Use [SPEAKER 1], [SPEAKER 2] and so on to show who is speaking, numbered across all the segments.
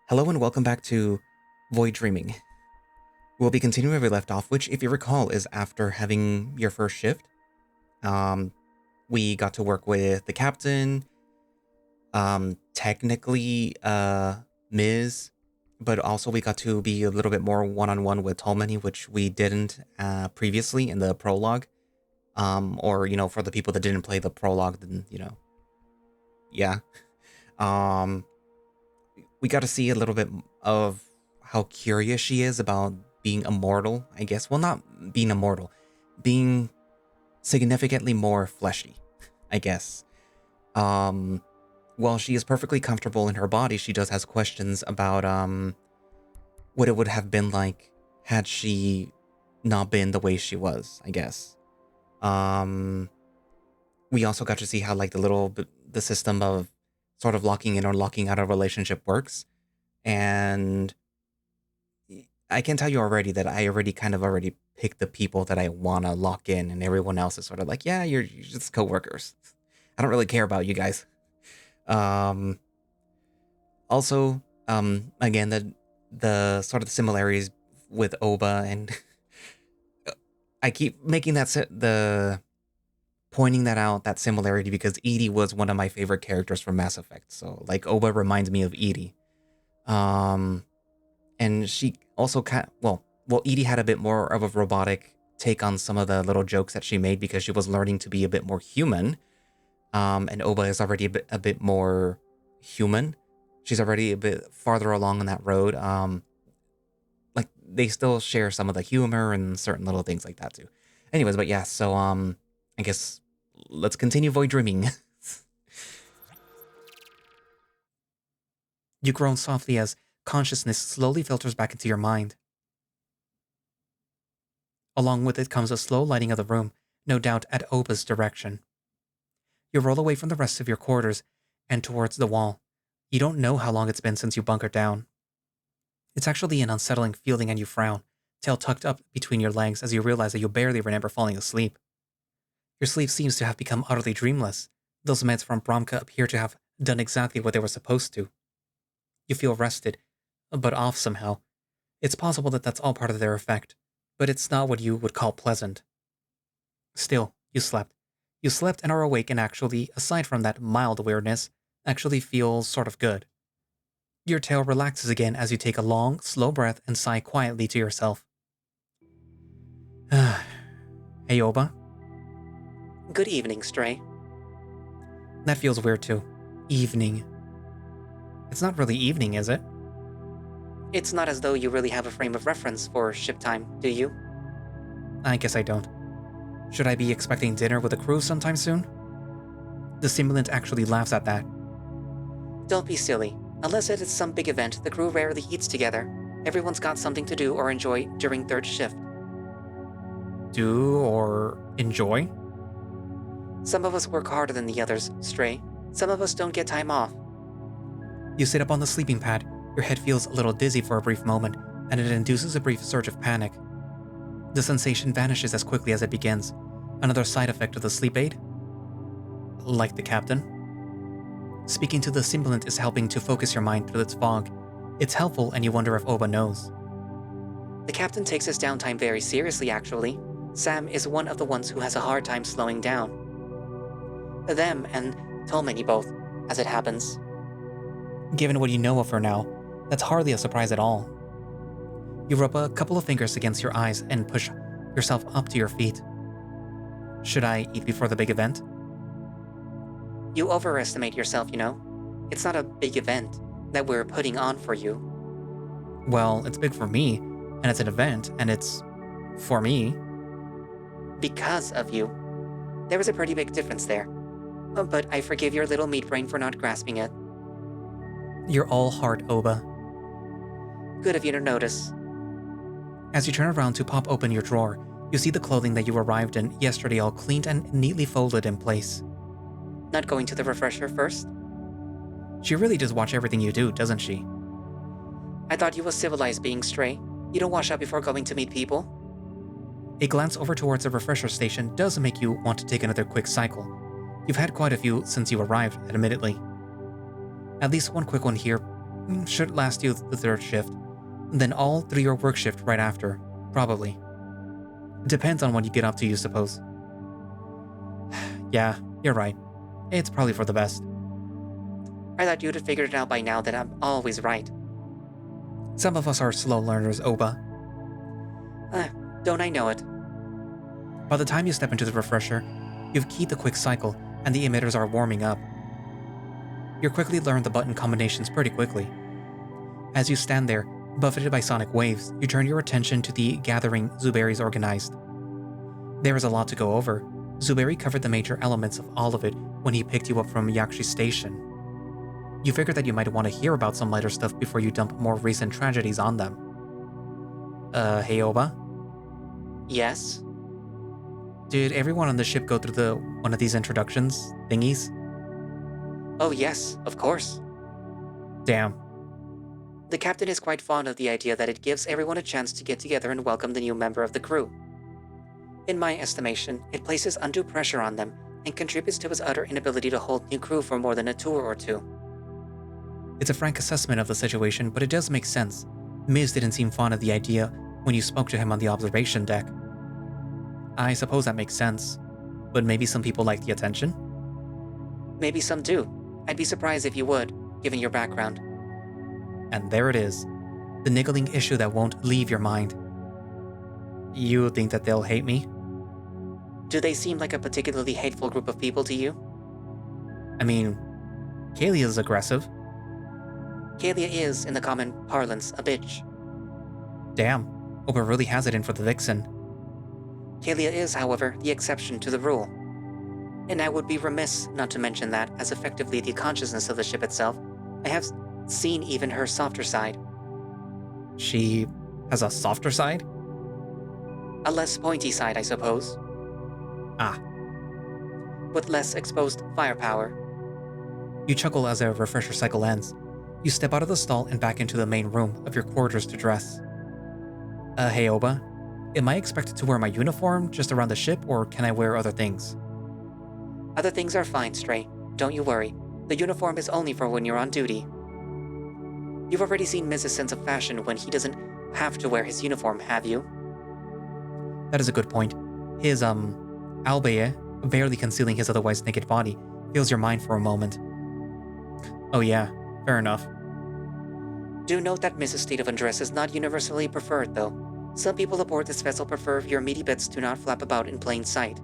[SPEAKER 1] Hello and welcome back to Void Dreaming. We'll be continuing where we left off, which, if you recall, is after having your first shift. Um, we got to work with the captain, technically, Ms., but also we got to be a little bit more one-on-one with Tolmany, which we didn't previously in the prologue. Or, for the people that didn't play the prologue, then, yeah. Um, we got to see a little bit of how curious she is about being immortal, I guess. Well, not being immortal, being significantly more fleshy, I guess. While she is perfectly comfortable in her body, she does has questions about what it would have been like had she not been the way she was, I guess. We also got to see how the system of sort of locking in or locking out a relationship works. And I can tell you already that I already picked the people that I want to lock in, and everyone else is sort of like, yeah, you're just coworkers. I don't really care about you guys. Also, again, the sort of similarities with Oba, and I keep making pointing that out, that similarity, because Edie was one of my favorite characters from Mass Effect. So, like, Oba reminds me of Edie. And she also Edie had a bit more of a robotic take on some of the little jokes that she made because she was learning to be a bit more human. And Oba is already a bit more human. She's already a bit farther along on that road. Like, they still share some of the humor and certain little things like that too. Anyways, but yeah, so I guess let's continue void dreaming. You groan softly as consciousness slowly filters back into your mind. Along with it comes a slow lighting of the room, no doubt at Oba's direction. You roll away from the rest of your quarters and towards the wall. You don't know how long it's been since you bunkered down. It's actually an unsettling feeling, and you frown, tail tucked up between your legs as you realize that you barely remember falling asleep. Your sleep seems to have become utterly dreamless. Those meds from Bromka appear to have done exactly what they were supposed to. You feel rested, but off somehow. It's possible that that's all part of their effect, but it's not what you would call pleasant. Still, you slept. You slept and are awake, and actually, aside from that mild weirdness, actually feels sort of good. Your tail relaxes again as you take a long, slow breath and sigh quietly to yourself. Hey, Oba. Good evening, Stray. That feels weird too. Evening. It's not really evening, is it? It's not as though you really have a frame of reference for ship time, do you? I guess I don't. Should I be expecting dinner with the crew sometime soon? The simulant actually laughs at that. Don't be silly. Unless it is some big event, the crew rarely eats together. Everyone's got something to do or enjoy during third shift. Do or enjoy? Some of us work harder than the others, Stray. Some of us don't get time off. You sit up on the sleeping pad. Your head feels a little dizzy for a brief moment, and it induces a brief surge of panic. The sensation vanishes as quickly as it begins. Another side effect of the sleep aid? Like the captain? Speaking to the simulant is helping to focus your mind through its fog. It's helpful, and you wonder if Oba knows. The captain takes his downtime very seriously, actually. Sam is one of the ones who has a hard time slowing down. Them and Tolmany both, as it happens. Given what you know of her now, that's hardly a surprise at all. You rub a couple of fingers against your eyes and push yourself up to your feet. Should I eat before the big event? You overestimate yourself, you know. It's not a big event that we're putting on for you. Well, it's big for me, and it's an event, and it's for me. Because of you. There is a pretty big difference there. But I forgive your little meat brain for not grasping it. You're all heart, Oba. Good of you to notice. As you turn around to pop open your drawer, you see the clothing that you arrived in yesterday all cleaned and neatly folded in place. Not going to the refresher first? She really does watch everything you do, doesn't she? I thought you was civilized being Stray. You don't wash up before going to meet people? A glance over towards the refresher station does make you want to take another quick cycle. You've had quite a few since you arrived, admittedly. At least one quick one here Should last you the third shift, then all through your work shift right after, probably. Depends on what you get up to, you suppose. Yeah, you're right. It's probably for the best.
[SPEAKER 2] I thought you'd have figured it out by now that I'm always right.
[SPEAKER 1] Some of us are slow learners, Oba.
[SPEAKER 2] Don't I know it?
[SPEAKER 1] By the time you step into the refresher, you've keyed the quick cycle and the emitters are warming up. You quickly learn the button combinations pretty quickly. As you stand there, buffeted by sonic waves, you turn your attention to the gathering Zuberi's organized. There is a lot to go over. Zuberi covered the major elements of all of it when he picked you up from Yakshi Station. You figured that you might want to hear about some lighter stuff before you dump more recent tragedies on them. Hey Oba?
[SPEAKER 2] Yes?
[SPEAKER 1] Did everyone on the ship go through one of these introductions thingies?
[SPEAKER 2] Oh yes, of course.
[SPEAKER 1] Damn.
[SPEAKER 2] The captain is quite fond of the idea that it gives everyone a chance to get together and welcome the new member of the crew. In my estimation, it places undue pressure on them and contributes to his utter inability to hold new crew for more than a tour or two.
[SPEAKER 1] It's a frank assessment of the situation, but it does make sense. Miz didn't seem fond of the idea when you spoke to him on the observation deck. I suppose that makes sense, but maybe some people like the attention?
[SPEAKER 2] Maybe some do. I'd be surprised if you would, given your background.
[SPEAKER 1] And there it is. The niggling issue that won't leave your mind. You think that they'll hate me?
[SPEAKER 2] Do they seem like a particularly hateful group of people to you?
[SPEAKER 1] I mean, Kalia is aggressive.
[SPEAKER 2] Kalia is, in the common parlance, a bitch.
[SPEAKER 1] Damn, Oba really has it in for the vixen.
[SPEAKER 2] Kalia is, however, the exception to the rule. And I would be remiss not to mention that, as effectively the consciousness of the ship itself, I have seen even her softer side.
[SPEAKER 1] She has a softer side?
[SPEAKER 2] A less pointy side, I suppose.
[SPEAKER 1] Ah.
[SPEAKER 2] With less exposed firepower.
[SPEAKER 1] You chuckle as a refresher cycle ends. You step out of the stall and back into the main room of your quarters to dress. Hey Oba, am I expected to wear my uniform just around the ship, or can I wear other things?
[SPEAKER 2] Other things are fine, Stray. Don't you worry. The uniform is only for when you're on duty. You've already seen Miz's sense of fashion when he doesn't have to wear his uniform, have you?
[SPEAKER 1] That is a good point. His, albeit barely concealing his otherwise naked body, fills your mind for a moment. Oh yeah, fair enough.
[SPEAKER 2] Do note that Miz's state of undress is not universally preferred, though. Some people aboard this vessel prefer your meaty bits to not flap about in plain sight.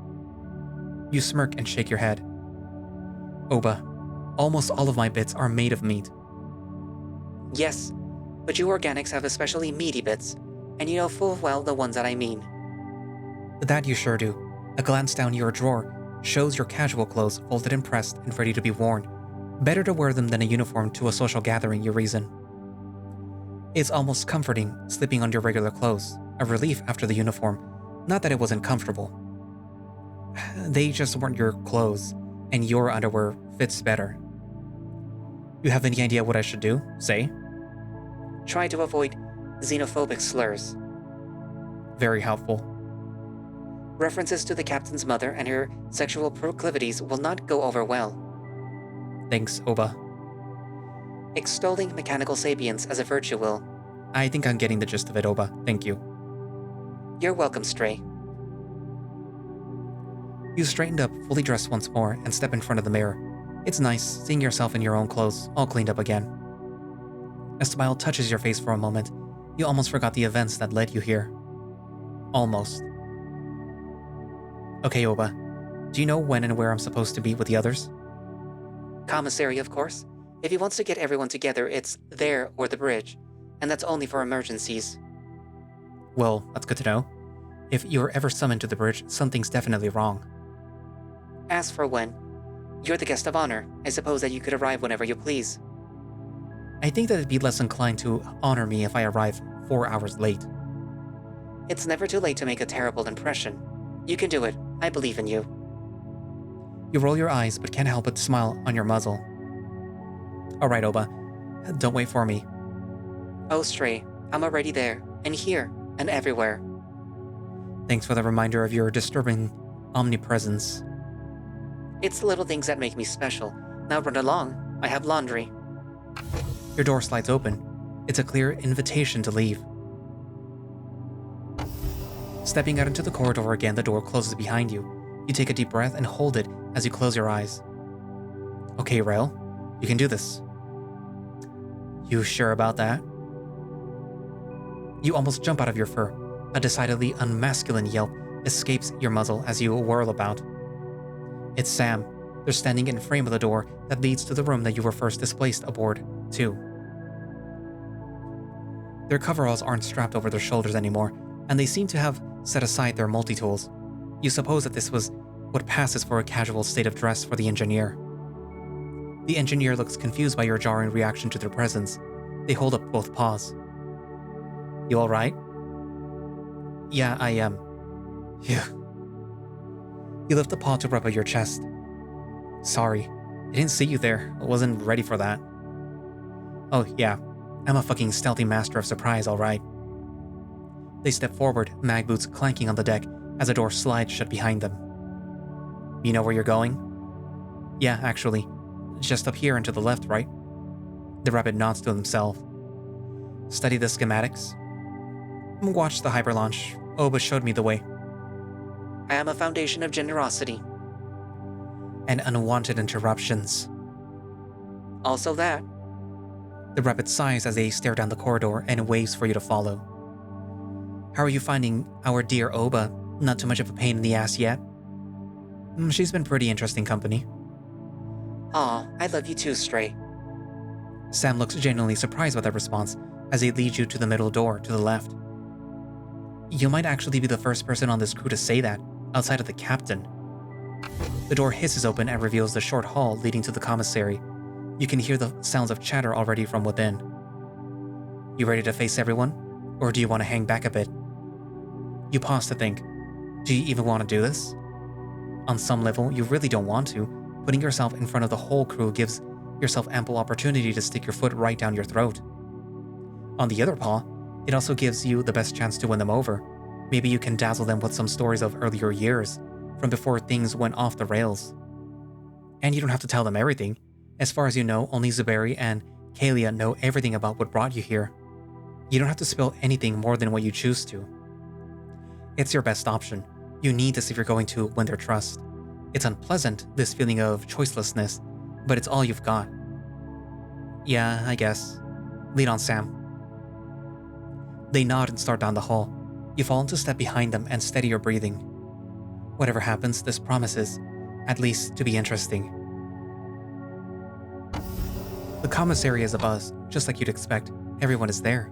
[SPEAKER 1] You smirk and shake your head. Oba, almost all of my bits are made of meat.
[SPEAKER 2] Yes, but you organics have especially meaty bits, and you know full well the ones that I mean.
[SPEAKER 1] That you sure do. A glance down your drawer shows your casual clothes folded and pressed and ready to be worn. Better to wear them than a uniform to a social gathering, you reason. It's almost comforting slipping on your regular clothes, a relief after the uniform. Not that it wasn't comfortable. They just weren't your clothes, and your underwear fits better. You have any idea what I should do? Say?
[SPEAKER 2] Try to avoid xenophobic slurs.
[SPEAKER 1] Very helpful.
[SPEAKER 2] References to the captain's mother and her sexual proclivities will not go over well.
[SPEAKER 1] Thanks, Oba.
[SPEAKER 2] Extolling mechanical sapience as a virtue will.
[SPEAKER 1] I think I'm getting the gist of it, Oba. Thank you.
[SPEAKER 2] You're welcome, Stray.
[SPEAKER 1] You straightened up, fully dressed once more, and step in front of the mirror. It's nice seeing yourself in your own clothes, all cleaned up again. A smile touches your face for a moment. You almost forgot the events that led you here. Almost. Okay, Oba. Do you know when and where I'm supposed to be with the others?
[SPEAKER 2] Commissary, of course. If he wants to get everyone together, it's there or the bridge. And that's only for emergencies.
[SPEAKER 1] Well, that's good to know. If you're ever summoned to the bridge, something's definitely wrong.
[SPEAKER 2] As for when, you're the guest of honor. I suppose that you could arrive whenever you please.
[SPEAKER 1] I think that it'd be less inclined to honor me if I arrive 4 hours late.
[SPEAKER 2] It's never too late to make a terrible impression. You can do it. I believe in you.
[SPEAKER 1] You roll your eyes, but can't help but smile on your muzzle. Alright, Oba. Don't wait for me.
[SPEAKER 2] Oh, Stray, I'm already there, and here, and everywhere.
[SPEAKER 1] Thanks for the reminder of your disturbing omnipresence.
[SPEAKER 2] It's the little things that make me special. Now run along. I have laundry.
[SPEAKER 1] Your door slides open. It's a clear invitation to leave. Stepping out into the corridor again, the door closes behind you. You take a deep breath and hold it as you close your eyes. Okay, Rael, you can do this. You sure about that? You almost jump out of your fur. A decidedly unmasculine yelp escapes your muzzle as you whirl about. It's Sam. They're standing in frame of the door that leads to the room that you were first displaced aboard, too. Their coveralls aren't strapped over their shoulders anymore, and they seem to have set aside their multi-tools. You suppose that this was what passes for a casual state of dress for the engineer. The engineer looks confused by your jarring reaction to their presence. They hold up both paws. You alright? Yeah, I am. Phew. You lift a paw to rub at your chest. Sorry, I didn't see you there. I wasn't ready for that. Oh yeah, I'm a fucking stealthy master of surprise, alright. They step forward, mag boots clanking on the deck as a door slides shut behind them. You know where you're going? Yeah, actually. Just up here and to the left, right? The rabbit nods to himself. Study the schematics? Watch the hyperlaunch. Oba showed me the way.
[SPEAKER 2] I am a foundation of generosity.
[SPEAKER 1] And unwanted interruptions.
[SPEAKER 2] Also that.
[SPEAKER 1] The rabbit sighs as they stare down the corridor and waves for you to follow. How are you finding our dear Oba? Not too much of a pain in the ass yet? She's been pretty interesting company.
[SPEAKER 2] Aw, I love you too, Stray.
[SPEAKER 1] Sam looks genuinely surprised by that response as they lead you to the middle door to the left. You might actually be the first person on this crew to say that, outside of the captain. The door hisses open and reveals the short hall leading to the commissary. You can hear the sounds of chatter already from within. You ready to face everyone? Or do you want to hang back a bit? You pause to think. Do you even want to do this? On some level, you really don't want to. Putting yourself in front of the whole crew gives yourself ample opportunity to stick your foot right down your throat. On the other paw, it also gives you the best chance to win them over. Maybe you can dazzle them with some stories of earlier years, from before things went off the rails. And you don't have to tell them everything. As far as you know, only Zuberi and Kalia know everything about what brought you here. You don't have to spill anything more than what you choose to. It's your best option. You need this if you're going to win their trust. It's unpleasant, this feeling of choicelessness, but it's all you've got. Yeah, I guess. Lead on, Sam. They nod and start down the hall. You fall into step behind them and steady your breathing. Whatever happens, this promises, at least, to be interesting. The commissary is abuzz, just like you'd expect. Everyone is there.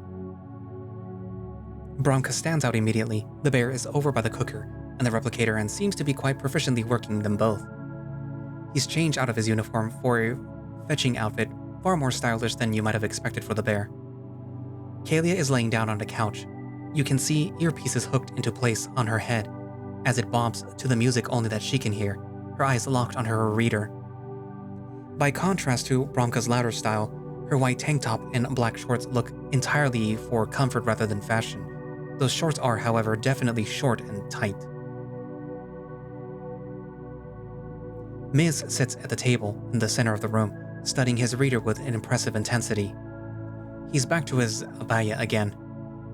[SPEAKER 1] Bronca stands out immediately. The bear is over by the cooker and the replicator and seems to be quite proficiently working them both. He's changed out of his uniform for a fetching outfit, far more stylish than you might have expected for the bear. Kalia is laying down on a couch. You can see earpieces hooked into place on her head as it bobs to the music only that she can hear, her eyes locked on her reader. By contrast to Bronca's louder style, her white tank top and black shorts look entirely for comfort rather than fashion. Those shorts are, however, definitely short and tight. Miz sits at the table in the center of the room, studying his reader with an impressive intensity. He's back to his abaya again.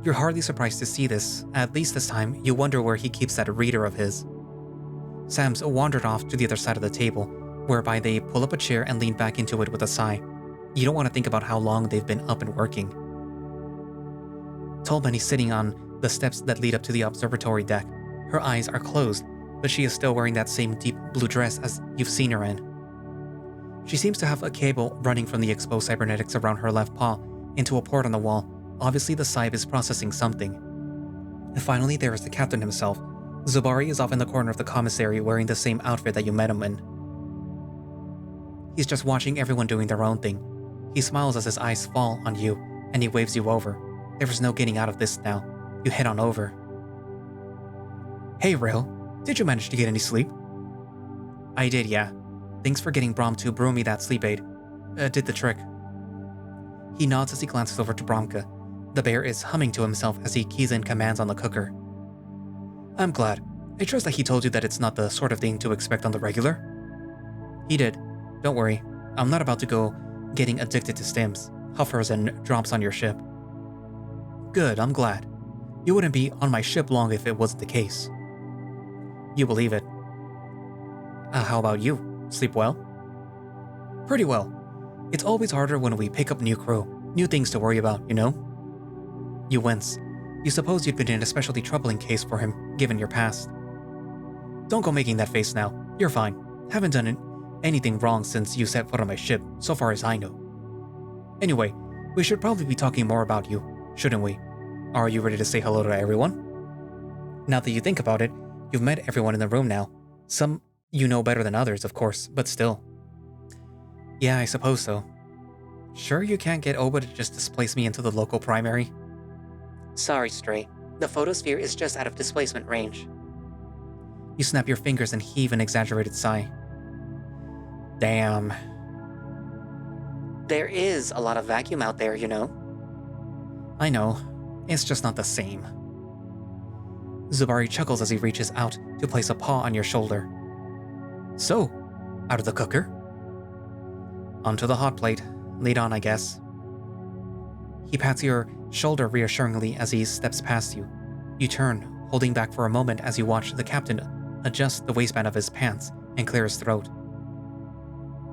[SPEAKER 1] You're hardly surprised to see this. At least this time, you wonder where he keeps that reader of his. Sam's wandered off to the other side of the table, whereby they pull up a chair and lean back into it with a sigh. You don't want to think about how long they've been up and working. Tolman is sitting on the steps that lead up to the observatory deck. Her eyes are closed, but she is still wearing that same deep blue dress as you've seen her in. She seems to have a cable running from the exposed cybernetics around her left paw into a port on the wall. Obviously the Cybe is processing something. And finally, there is the captain himself. Zubari is off in the corner of the commissary wearing the same outfit that you met him in. He's just watching everyone doing their own thing. He smiles as his eyes fall on you, and he waves you over. There is no getting out of this now. You head on over. Hey, Rael. Did you manage to get any sleep? I did, yeah. Thanks for getting Brom to brew me that sleep aid. Did the trick. He nods as he glances over to Bromka. The bear is humming to himself as he keys in commands on the cooker. I'm glad. I trust that he told you that it's not the sort of thing to expect on the regular? He did. Don't worry. I'm not about to go getting addicted to stims. hovers and drops on your ship. Good, I'm glad. You wouldn't be on my ship long if it wasn't the case. You believe it. How about you? Sleep well? Pretty well. It's always harder when we pick up new crew, new things to worry about, you know? You wince. You suppose you'd been in an especially troubling case for him, given your past. Don't go making that face now. You're fine. Haven't done anything wrong since you set foot on my ship, so far as I know. Anyway, we should probably be talking more about you, shouldn't we? Are you ready to say hello to everyone? Now that you think about it, you've met everyone in the room now. Some you know better than others, of course, but still. Yeah, I suppose so. Sure you can't get Oba to just displace me into the local primary?
[SPEAKER 2] Sorry, Stray. The photosphere is just out of displacement range.
[SPEAKER 1] You snap your fingers and heave an exaggerated sigh. Damn.
[SPEAKER 2] There is a lot of vacuum out there, you know.
[SPEAKER 1] I know. It's just not the same. Zubari chuckles as he reaches out to place a paw on your shoulder. So, out of the cooker? Onto the hot plate. Lead on, I guess. He pats your shoulder reassuringly as he steps past you. You turn, holding back for a moment as you watch the captain adjust the waistband of his pants and clear his throat.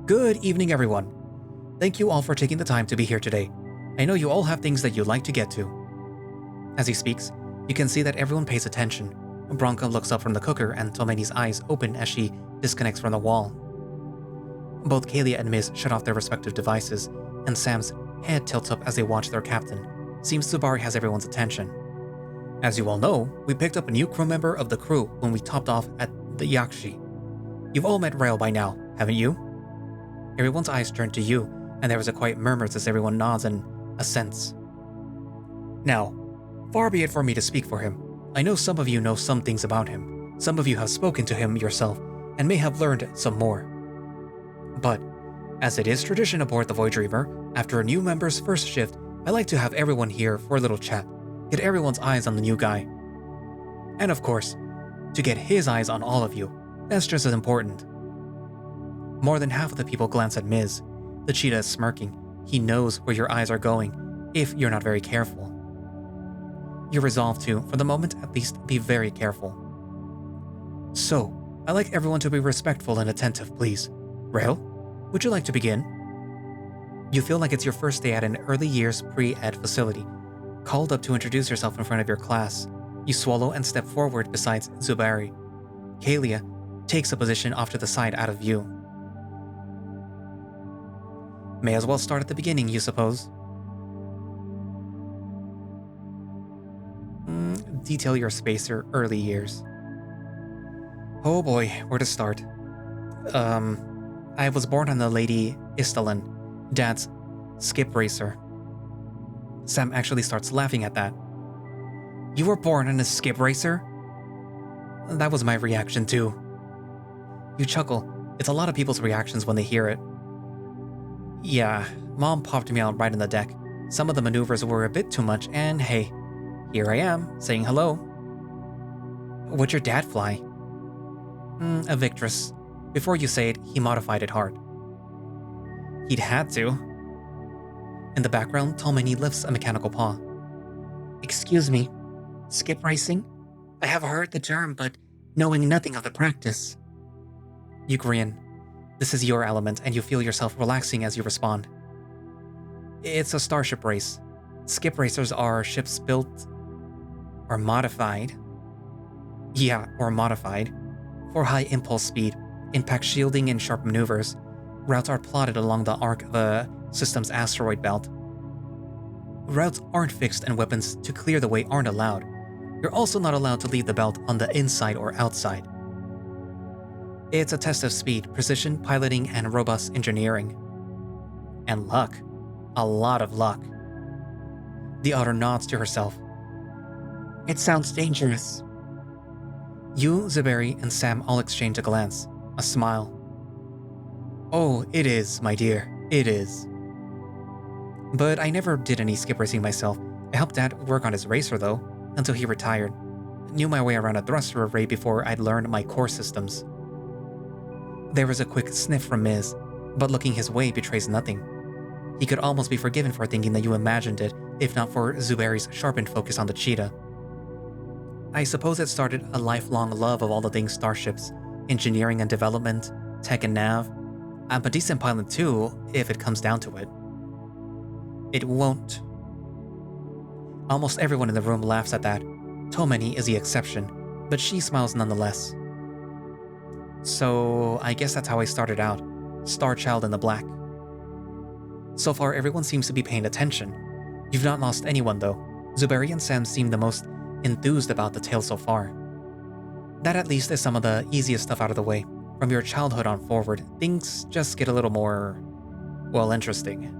[SPEAKER 1] Good evening, everyone. Thank you all for taking the time to be here today. I know you all have things that you'd like to get to. As he speaks, you can see that everyone pays attention. Bronca looks up from the cooker and Tomeni's eyes open as she disconnects from the wall. Both Kalia and Miz shut off their respective devices, and Sam's head tilts up as they watch their captain. Seems Zubari has everyone's attention. As you all know, we picked up a new crew member of the crew when we topped off at the Yakshi. You've all met Rael by now, haven't you? Everyone's eyes turn to you, and there is a quiet murmur as everyone nods and assents. Now, far be it for me to speak for him. I know some of you know some things about him. Some of you have spoken to him yourself, and may have learned some more. But, as it is tradition aboard the Void Dreamer, after a new member's first shift, I like to have everyone here for a little chat, get everyone's eyes on the new guy. And of course, to get his eyes on all of you. That's just as important. More than half of the people glance at Miz. The cheetah is smirking. He knows where your eyes are going, if you're not very careful. You're resolved to, for the moment at least, be very careful. So, I'd like everyone to be respectful and attentive, please. Rael, would you like to begin? You feel like it's your first day at an early years pre-ed facility, called up to introduce yourself in front of your class. You swallow and step forward beside Zubari. Kalia takes a position off to the side out of view. May as well start at the beginning, you suppose. Detail your spacer early years. Oh boy, where to start? I was born on the Lady Istalin, Dad's skip racer. Sam actually starts laughing at that. You were born on a skip racer? That was my reaction too. You chuckle. It's a lot of people's reactions when they hear it. Yeah, Mom popped me out right in the deck. Some of the maneuvers were a bit too much, and hey, here I am, saying hello. What'd your dad fly? A Victress. Before you say it, he modified it hard. He'd had to. In the background, Tomeni lifts a mechanical paw.
[SPEAKER 2] Excuse me, skip racing? I have heard the term, but knowing nothing of the practice.
[SPEAKER 1] You grin. This is your element, and you feel yourself relaxing as you respond. It's a starship race. Skip racers are ships built or modified. Yeah, or modified. For high impulse speed, impact shielding, and sharp maneuvers. Routes are plotted along the arc of a system's asteroid belt. Routes aren't fixed, and weapons to clear the way aren't allowed. You're also not allowed to leave the belt on the inside or outside. It's a test of speed, precision, piloting, and robust engineering. And luck. A lot of luck. The otter nods to herself.
[SPEAKER 2] It sounds dangerous.
[SPEAKER 1] You, Zuberi, and Sam all exchange a glance, a smile. Oh, it is, my dear, it is. But I never did any skip racing myself. I helped Dad work on his racer though, until he retired. Knew my way around a thruster array before I'd learned my core systems. There was a quick sniff from Miz, but looking his way betrays nothing. He could almost be forgiven for thinking that you imagined it, if not for Zuberi's sharpened focus on the cheetah. I suppose it started a lifelong love of all the things starships, engineering and development, tech and nav. I'm a decent pilot too, if it comes down to it. It won't. Almost everyone in the room laughs at that. Tomeni is the exception, but she smiles nonetheless. So, I guess that's how I started out. Star Child in the black. So far, everyone seems to be paying attention. You've not lost anyone though. Zuberi and Sam seem the most enthused about the tale so far. That at least is some of the easiest stuff out of the way. From your childhood on forward, things just get a little more, well, interesting.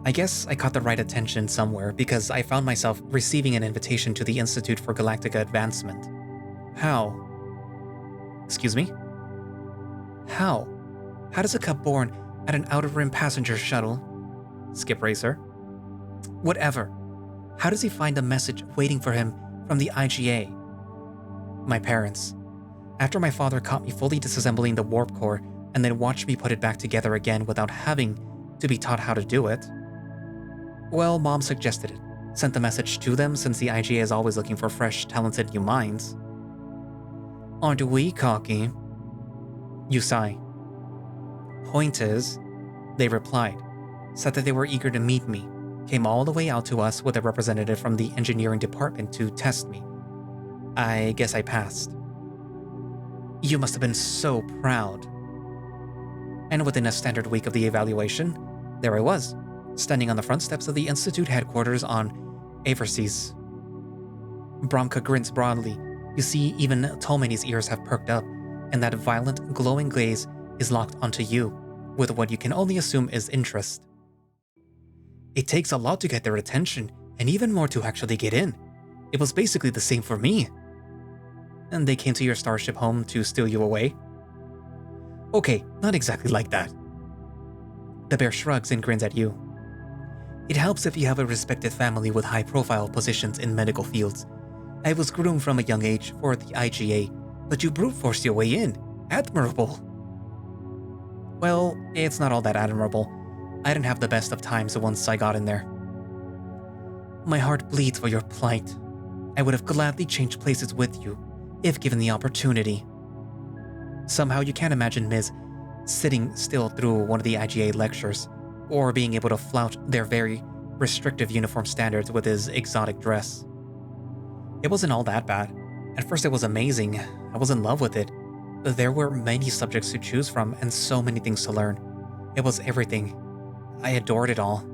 [SPEAKER 1] I guess I caught the right attention somewhere because I found myself receiving an invitation to the Institute for Galactica Advancement. How? Excuse me? How? How does a cub born at an Outer Rim passenger shuttle? Skip Racer? Whatever. How does he find a message waiting for him from the IGA? My parents. After my father caught me fully disassembling the warp core and then watched me put it back together again without having to be taught how to do it. Well, Mom suggested it. Sent the message to them since the IGA is always looking for fresh, talented new minds. Aren't we cocky? You sigh. Point is, they replied, said that they were eager to meet me, came all the way out to us with a representative from the engineering department to test me. I guess I passed. You must have been so proud. And within a standard week of the evaluation, there I was, standing on the front steps of the Institute headquarters on Averseas. Bromka grins broadly. You see even Tolmany's ears have perked up, and that violent, glowing gaze is locked onto you, with what you can only assume is interest. It takes a lot to get their attention, and even more to actually get in. It was basically the same for me. And they came to your starship home to steal you away? Okay, not exactly like that. The bear shrugs and grins at you. It helps if you have a respected family with high-profile positions in medical fields. I was groomed from a young age for the IGA, but you brute-forced your way in. Admirable. Well, it's not all that admirable. I didn't have the best of times once I got in there. My heart bleeds for your plight. I would have gladly changed places with you, if given the opportunity. Somehow you can't imagine Ms. sitting still through one of the IGA lectures, or being able to flout their very restrictive uniform standards with his exotic dress. It wasn't all that bad. At first it was amazing. I was in love with it. There were many subjects to choose from and so many things to learn. It was everything. I adored it all.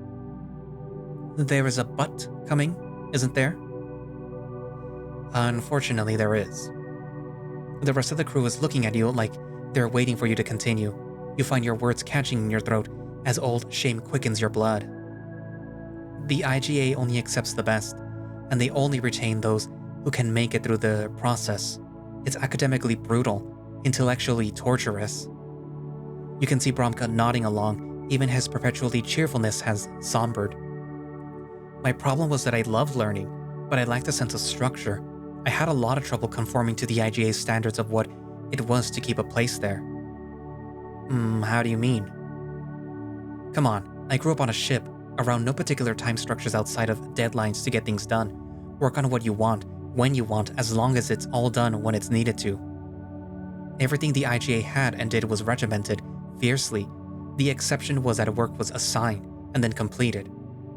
[SPEAKER 1] There is a but coming, isn't there? Unfortunately, there is. The rest of the crew is looking at you like they're waiting for you to continue. You find your words catching in your throat as old shame quickens your blood. The IGA only accepts the best, and they only retain those who can make it through the process. It's academically brutal, intellectually torturous. You can see Bromka nodding along, even his perpetually cheerfulness has sombered. My problem was that I loved learning, but I lacked a sense of structure. I had a lot of trouble conforming to the IGA's standards of what it was to keep a place there. How do you mean? Come on, I grew up on a ship, around no particular time structures outside of deadlines to get things done. Work on what you want, when you want, as long as it's all done when it's needed to. Everything the IGA had and did was regimented, fiercely. The exception was that work was assigned and then completed,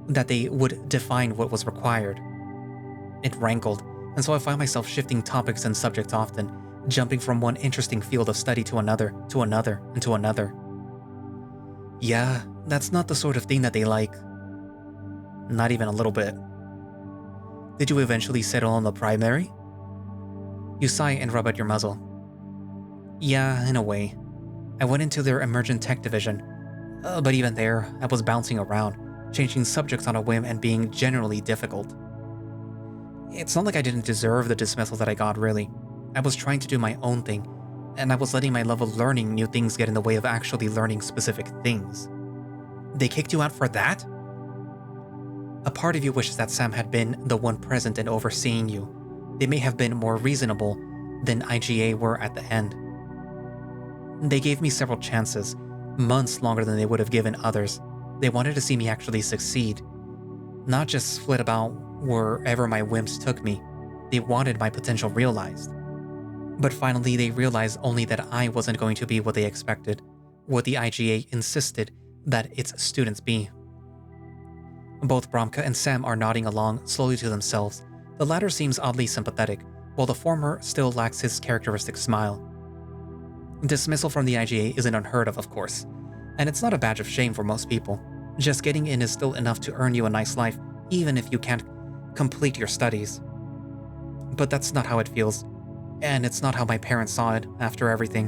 [SPEAKER 1] that they would define what was required. It rankled, and so I find myself shifting topics and subjects often, jumping from one interesting field of study to another, and to another. Yeah, that's not the sort of thing that they like. Not even a little bit. Did you eventually settle on the primary? You sigh and rub at your muzzle. Yeah, in a way. I went into their emergent tech division, but even there, I was bouncing around, changing subjects on a whim and being generally difficult. It's not like I didn't deserve the dismissal that I got, really. I was trying to do my own thing, and I was letting my love of learning new things get in the way of actually learning specific things. They kicked you out for that? A part of you wishes that Sam had been the one present and overseeing you. They may have been more reasonable than IGA were at the end. They gave me several chances, months longer than they would have given others. They wanted to see me actually succeed, not just flit about wherever my whims took me. They wanted my potential realized. But finally, they realized only that I wasn't going to be what they expected, what the IGA insisted that its students be. Both Bromka and Sam are nodding along slowly to themselves. The latter seems oddly sympathetic, while the former still lacks his characteristic smile. Dismissal from the IGA isn't unheard of course, and it's not a badge of shame for most people. Just getting in is still enough to earn you a nice life, even if you can't complete your studies. But that's not how it feels, and it's not how my parents saw it after everything.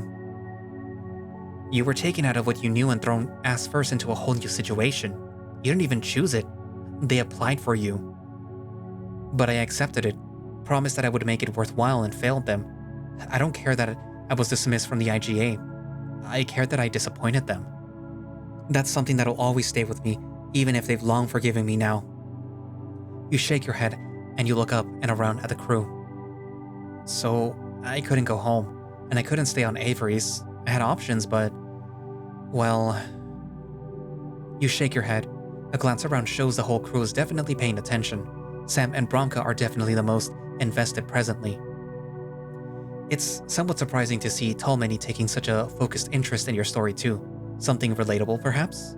[SPEAKER 1] You were taken out of what you knew and thrown ass first into a whole new situation. You didn't even choose it. They applied for you. But I accepted it, promised that I would make it worthwhile, and failed them. I don't care that I was dismissed from the IGA. I care that I disappointed them. That's something that'll always stay with me, even if they've long forgiven me now. You shake your head, and you look up and around at the crew. So, I couldn't go home, and I couldn't stay on Avery's. I had options, but... well... You shake your head. A glance around shows the whole crew is definitely paying attention. Sam and Bromka are definitely the most invested presently. It's somewhat surprising to see Tolmany taking such a focused interest in your story too. Something relatable, perhaps?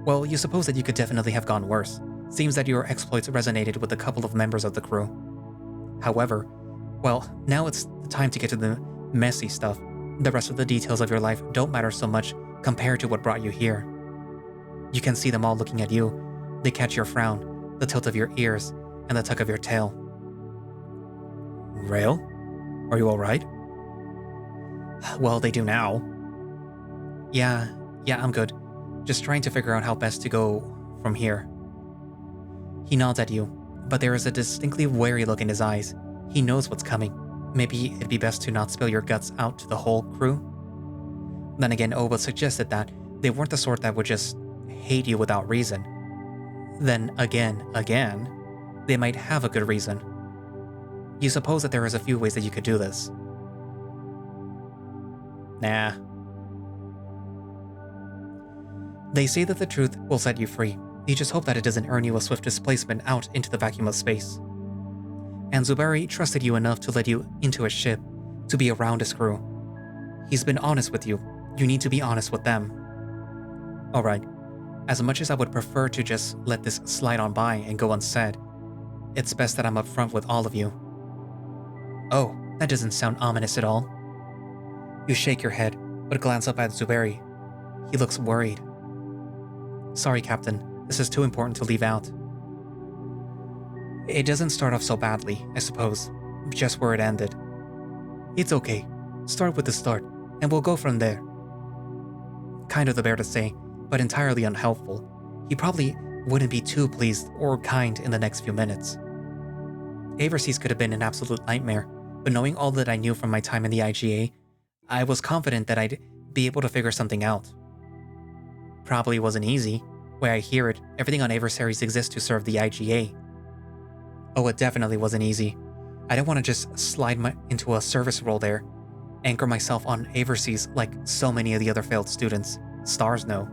[SPEAKER 1] Well, you suppose that you could definitely have gone worse. Seems that your exploits resonated with a couple of members of the crew. However, well, now it's the time to get to the messy stuff. The rest of the details of your life don't matter so much compared to what brought you here. You can see them all looking at you. They catch your frown, the tilt of your ears, and the tug of your tail. Rael? Are you alright? Well, they do now. Yeah, I'm good. Just trying to figure out how best to go from here. He nods at you, but there is a distinctly wary look in his eyes. He knows what's coming. Maybe it'd be best to not spill your guts out to the whole crew? Then again, Oba suggested that they weren't the sort that would just hate you without reason. Then again, they might have a good reason. You suppose that there is a few ways that you could do this. Nah. They say that the truth will set you free. You just hope that it doesn't earn you a swift displacement out into the vacuum of space. And Zuberi trusted you enough to let you into his ship, to be around his crew. He's been honest with you. You need to be honest with them. Alright, as much as I would prefer to just let this slide on by and go unsaid, it's best that I'm upfront with all of you. Oh, that doesn't sound ominous at all. You shake your head, but glance up at Zuberi. He looks worried. Sorry, Captain. This is too important to leave out. It doesn't start off so badly, I suppose. Just where it ended. It's okay. Start with the start, and we'll go from there. Kind of the bear to say, but entirely unhelpful. He probably wouldn't be too pleased or kind in the next few minutes. Overseas could have been an absolute nightmare, but knowing all that I knew from my time in the IGA, I was confident that I'd be able to figure something out. Probably wasn't easy. Way I hear it, everything on Adversaries exists to serve the IGA. Oh, it definitely wasn't easy. I didn't want to just slide into a service role there, anchor myself on Overseas like so many of the other failed students. Stars know.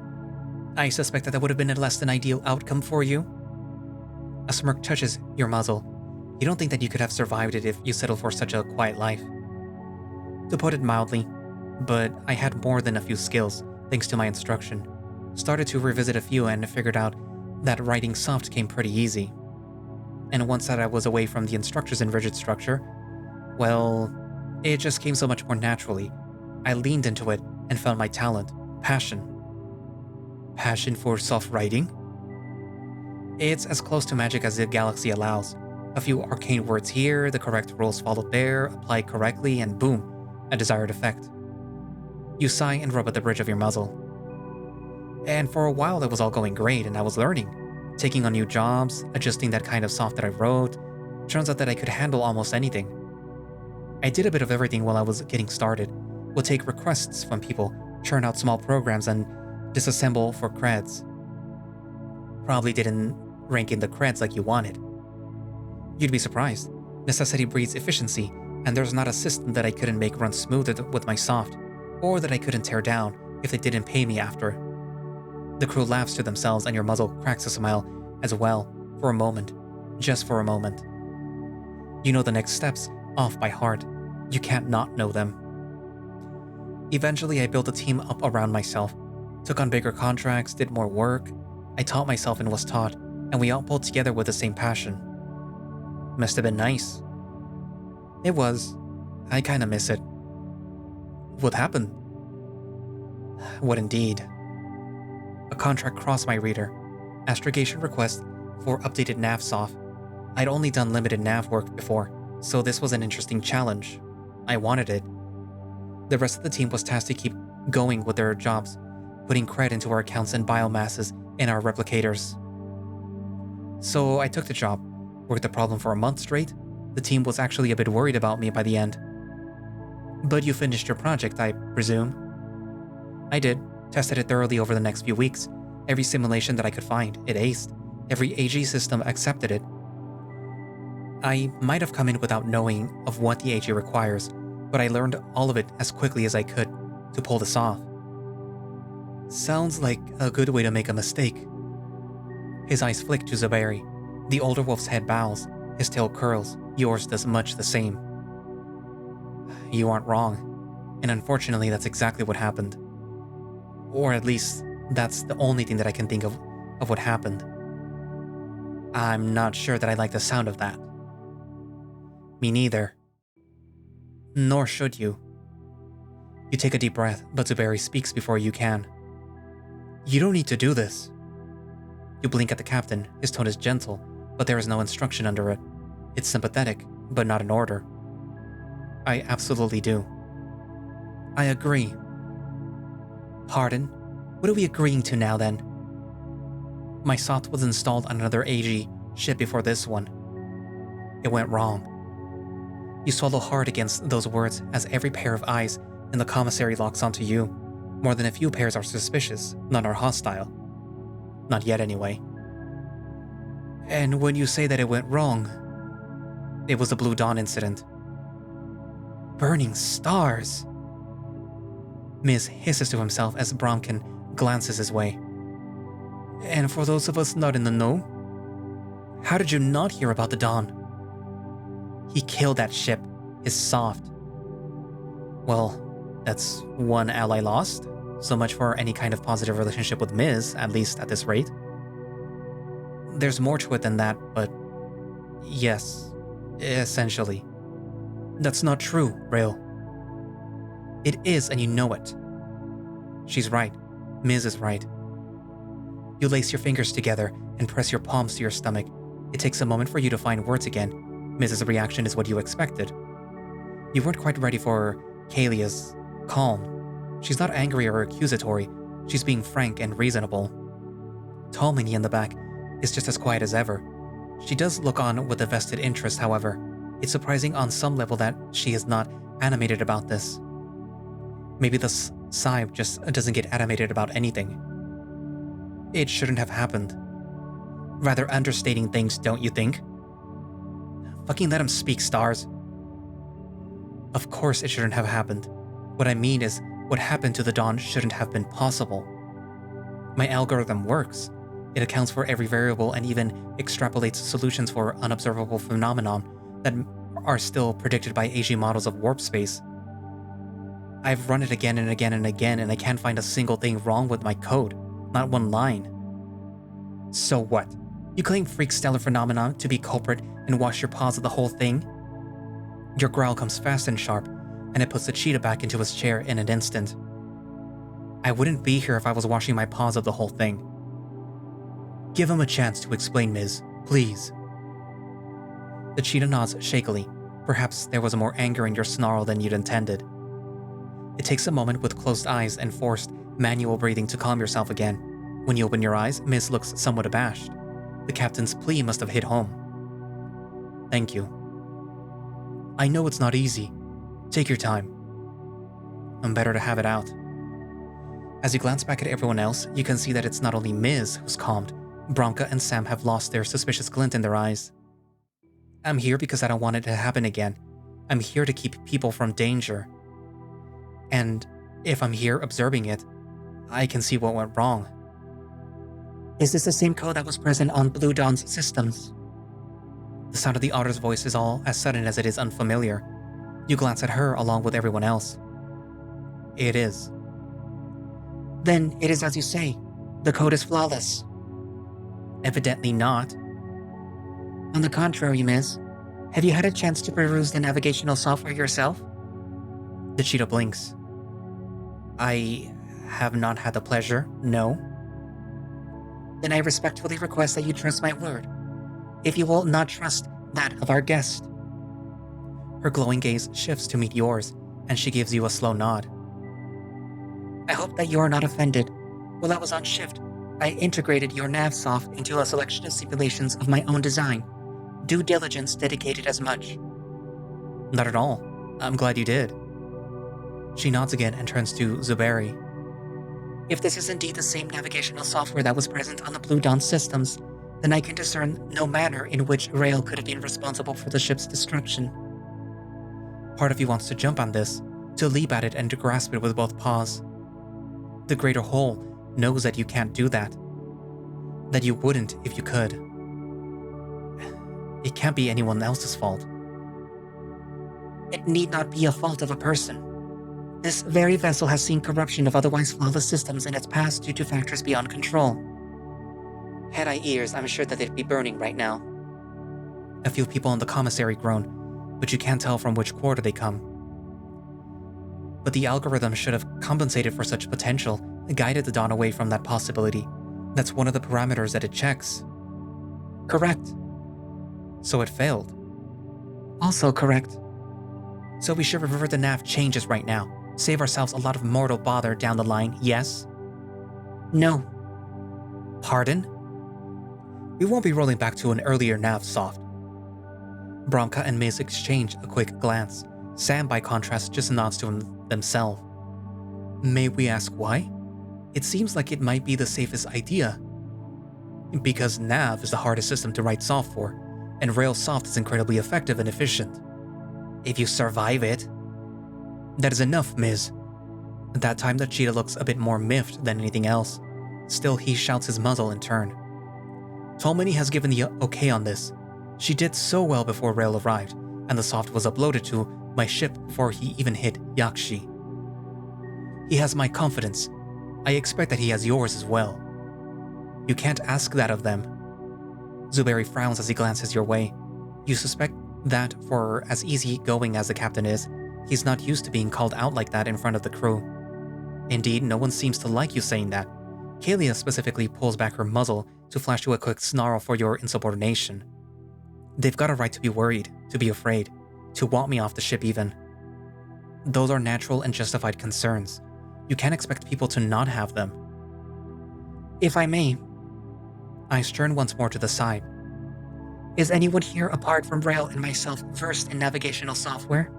[SPEAKER 1] I suspect that would have been a less than ideal outcome for you. A smirk touches your muzzle. You don't think that you could have survived it if you settled for such a quiet life. To put it mildly, but I had more than a few skills, thanks to my instruction. Started to revisit a few and figured out that writing soft came pretty easy. And once that I was away from the instructors in rigid structure, well, it just came so much more naturally. I leaned into it and found my talent, passion. Passion for soft writing? It's as close to magic as the galaxy allows. A few arcane words here, the correct rules followed there, applied correctly, and boom, a desired effect. You sigh and rub at the bridge of your muzzle. And for a while it was all going great and I was learning. Taking on new jobs, adjusting that kind of soft that I wrote. Turns out that I could handle almost anything. I did a bit of everything while I was getting started. Would take requests from people, churn out small programs, and disassemble for creds. Probably didn't rank in the creds like you wanted. You'd be surprised. Necessity breeds efficiency, and there's not a system that I couldn't make run smoother with my soft. or that I couldn't tear down if they didn't pay me after. The crew laughs to themselves and your muzzle cracks a smile as well, for a moment, just for a moment. You know the next steps off by heart. You can't not know them. Eventually, I built a team up around myself, took on bigger contracts, did more work. I taught myself and was taught, and we all pulled together with the same passion. Must have been nice. It was. I kinda miss it. What happened? What indeed? A contract crossed my reader. Astrogation request for updated nav soft. I'd only done limited nav work before, so this was an interesting challenge. I wanted it. The rest of the team was tasked to keep going with their jobs, putting cred into our accounts and biomasses in our replicators. So I took the job, worked the problem for a month straight. The team was actually a bit worried about me by the end. But you finished your project, I presume? I did. Tested it thoroughly over the next few weeks. Every simulation that I could find, it aced. Every AG system accepted it. I might have come in without knowing of what the AG requires, but I learned all of it as quickly as I could to pull this off. Sounds like a good way to make a mistake. His eyes flick to Zaberi. The older wolf's head bows, his tail curls, yours does much the same. You aren't wrong, and unfortunately that's exactly what happened. Or at least, that's the only thing that I can think of what happened. I'm not sure that I like the sound of that. Me neither. Nor should you. You take a deep breath, but Zaberi speaks before you can. You don't need to do this. You blink at the captain. His tone is gentle, but there is no instruction under it. It's sympathetic, but not an order. I absolutely do. I agree. Pardon? What are we agreeing to now then? My soft was installed on another AG ship before this one. It went wrong. You swallow hard against those words as every pair of eyes in the commissary locks onto you. More than a few pairs are suspicious, none are hostile. Not yet anyway. And when you say that it went wrong, it was the Blue Dawn incident. Burning stars! Miz hisses to himself as Bromkin glances his way. And for those of us not in the know, how did you not hear about the Dawn? He killed that ship, his soft. Well, that's one ally lost. So much for any kind of positive relationship with Miz, at least at this rate. There's more to it than that, but yes, essentially. That's not true, Rael. It is, and you know it. She's right. Miz is right. You lace your fingers together and press your palms to your stomach. It takes a moment for you to find words again. Miz's reaction is what you expected. You weren't quite ready for Kalia's calm. She's not angry or accusatory. She's being frank and reasonable. Tolmini in the back is just as quiet as ever. She does look on with a vested interest, however. It's surprising on some level that she is not animated about this. Maybe the Saib just doesn't get animated about anything. It shouldn't have happened. Rather understating things, don't you think? Fucking let him speak, Stars. Of course it shouldn't have happened. What I mean is, what happened to the Dawn shouldn't have been possible. My algorithm works. It accounts for every variable and even extrapolates solutions for unobservable phenomenon that are still predicted by AG models of warp space. I've run it again and again and again, and I can't find a single thing wrong with my code. Not one line. So what? You claim freak stellar phenomenon to be culprit and wash your paws of the whole thing? Your growl comes fast and sharp, and it puts the cheetah back into his chair in an instant. I wouldn't be here if I was washing my paws of the whole thing. Give him a chance to explain, Miz, please. The cheetah nods shakily. Perhaps there was more anger in your snarl than you'd intended. It takes a moment with closed eyes and forced manual breathing to calm yourself again. When you open your eyes, Miz looks somewhat abashed. The captain's plea must have hit home. Thank you. I know it's not easy. Take your time. I'm better to have it out. As you glance back at everyone else, you can see that it's not only Miz who's calmed. Bronca and Sam have lost their suspicious glint in their eyes. I'm here because I don't want it to happen again. I'm here to keep people from danger. And If I'm here observing it, I can see what went wrong.
[SPEAKER 2] Is this the same code that was present on Blue Dawn's systems?
[SPEAKER 1] The sound of the otter's voice is all as sudden as it is unfamiliar. You glance at her along with everyone else. It is.
[SPEAKER 2] Then it is as you say. The code is flawless.
[SPEAKER 1] Evidently not.
[SPEAKER 2] On the contrary, Miss. Have you had a chance to peruse the navigational software yourself?
[SPEAKER 1] The cheetah blinks. I have not had the pleasure, no.
[SPEAKER 2] Then I respectfully request that you trust my word, if you will not trust that of our guest.
[SPEAKER 1] Her glowing gaze shifts to meet yours, and she gives you a slow nod.
[SPEAKER 2] I hope that you are not offended. While I was on shift, I integrated your NavSoft into a selection of simulations of my own design. Due diligence dedicated as much.
[SPEAKER 1] Not at all. I'm glad you did. She nods again and turns to Zuberi.
[SPEAKER 2] If this is indeed the same navigational software that was present on the Blue Dawn systems, then I can discern no manner in which Rael could have been responsible for the ship's destruction.
[SPEAKER 1] Part of you wants to jump on this, to leap at it and to grasp it with both paws. The greater whole knows that you can't do that. That you wouldn't if you could. It can't be anyone else's fault.
[SPEAKER 2] It need not be a fault of a person. This very vessel has seen corruption of otherwise flawless systems in its past due to factors beyond control. Had I ears, I'm sure that they'd be burning right now.
[SPEAKER 1] A few people in the commissary groan, but you can't tell from which quarter they come. But the algorithm should have compensated for such potential and guided the Dawn away from that possibility. That's one of the parameters that it checks.
[SPEAKER 2] Correct.
[SPEAKER 1] So it failed.
[SPEAKER 2] Also correct.
[SPEAKER 1] So we should revert the nav changes right now. Save ourselves a lot of mortal bother down the line, yes?
[SPEAKER 2] No.
[SPEAKER 1] Pardon? We won't be rolling back to an earlier nav soft. Bromka and Miz exchange a quick glance. Sam, by contrast, just nods to themselves. May we ask why? It seems like it might be the safest idea. Because nav is the hardest system to write soft for, and Rail soft is incredibly effective and efficient. If you survive it, that is enough, Miz. At that time, the cheetah looks a bit more miffed than anything else. Still, he shouts his muzzle in turn. Tolmany has given the okay on this. She did so well before Rail arrived, and the soft was uploaded to my ship before he even hit Yakshi. He has my confidence. I expect that he has yours as well. You can't ask that of them. Zuberi frowns as he glances your way. You suspect that for as easygoing as the captain is, he's not used to being called out like that in front of the crew. Indeed, no one seems to like you saying that. Kalia specifically pulls back her muzzle to flash you a quick snarl for your insubordination. They've got a right to be worried, to be afraid, to want me off the ship even. Those are natural and justified concerns. You can't expect people to not have them.
[SPEAKER 2] If I may.
[SPEAKER 1] I turn once more to the side.
[SPEAKER 2] Is anyone here apart from Rael and myself versed in navigational software?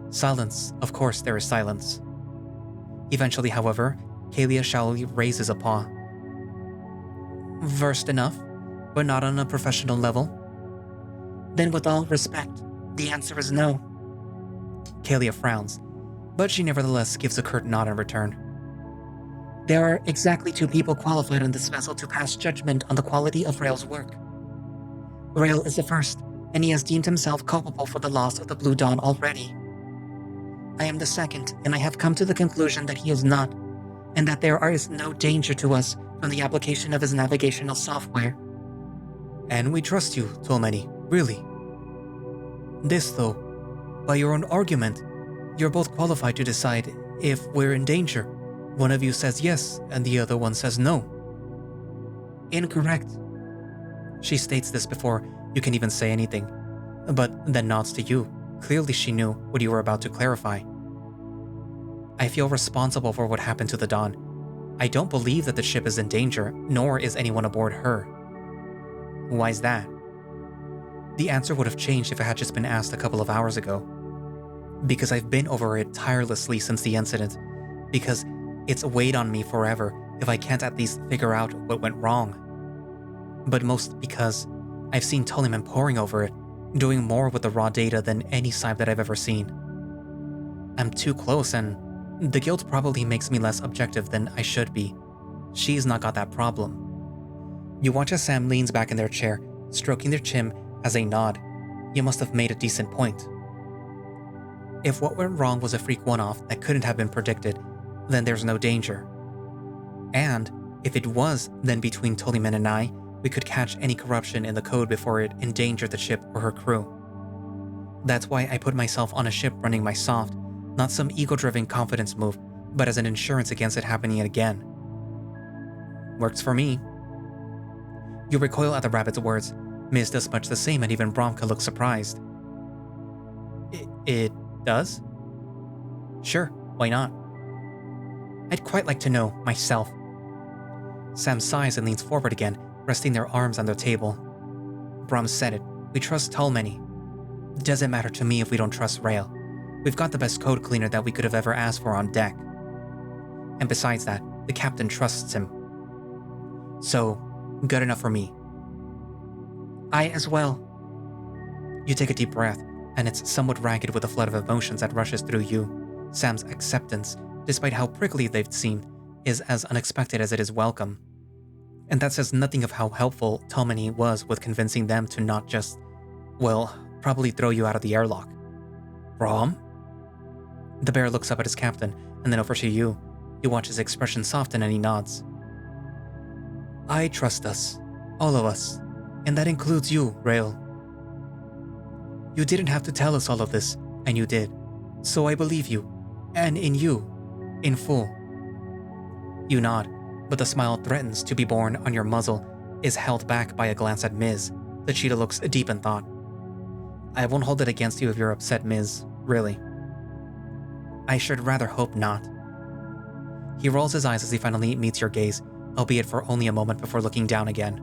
[SPEAKER 1] Silence. Of course there is silence. Eventually, however, Kalia shallowly raises a paw. Versed enough, but not on a professional level.
[SPEAKER 2] Then with all respect, the answer is no.
[SPEAKER 1] Kalia frowns, but she nevertheless gives a curt nod in return.
[SPEAKER 2] There are exactly 2 people qualified on this vessel to pass judgment on the quality of Rael's work. Rael is the first, and he has deemed himself culpable for the loss of the Blue Dawn already. I am the second, and I have come to the conclusion that he is not, and that there is no danger to us from the application of his navigational software.
[SPEAKER 1] And we trust you, Tolmany, really. This, though, by your own argument, you're both qualified to decide if we're in danger. One of you says yes, and the other one says no.
[SPEAKER 2] Incorrect.
[SPEAKER 1] She states this before you can even say anything, but then nods to you. Clearly she knew what you were about to clarify. I feel responsible for what happened to the Dawn. I don't believe that the ship is in danger, nor is anyone aboard her. Why's that? The answer would have changed if it had just been asked a couple of hours ago. Because I've been over it tirelessly since the incident. Because it's weighed on me forever if I can't at least figure out what went wrong. But most because I've seen Tulliman poring over it, doing more with the raw data than any site that I've ever seen. I'm too close and The guilt probably makes me less objective than I should be. She's not got that problem. You watch as Sam leans back in their chair, stroking their chin as they nod. You must have made a decent point. If what went wrong was a freak one-off that couldn't have been predicted, then there's no danger. And if it was, then between Tollyman and I, we could catch any corruption in the code before it endangered the ship or her crew. That's why I put myself on a ship running my soft, not some ego-driven confidence move, but as an insurance against it happening again. Works for me. You recoil at the rabbit's words. Miz does much the same, and even Bromka looks surprised. It does? Sure, why not? I'd quite like to know, myself. Sam sighs and leans forward again, resting their arms on the table. Brom said it. We trust Tolmany. Doesn't matter to me if we don't trust Rael. We've got the best code cleaner that we could have ever asked for on deck. And besides that, the captain trusts him. So, good enough for me. I as well. You take a deep breath, and it's somewhat ragged with the flood of emotions that rushes through you. Sam's acceptance, despite how prickly they've seemed, is as unexpected as it is welcome. And that says nothing of how helpful Tolmany was with convincing them to not just, well, probably throw you out of the airlock. Brom? The bear looks up at his captain, and then over to you. You watch his expression soften and he nods. I trust us. All of us. And that includes you, Rael. You didn't have to tell us all of this, and you did. So I believe you. And in you. In full. You nod, but the smile threatens to be born on your muzzle is held back by a glance at Miz. The cheetah looks deep in thought. I won't hold it against you if you're upset, Miz. Really. I should rather hope not. He rolls his eyes as he finally meets your gaze, albeit for only a moment before looking down again.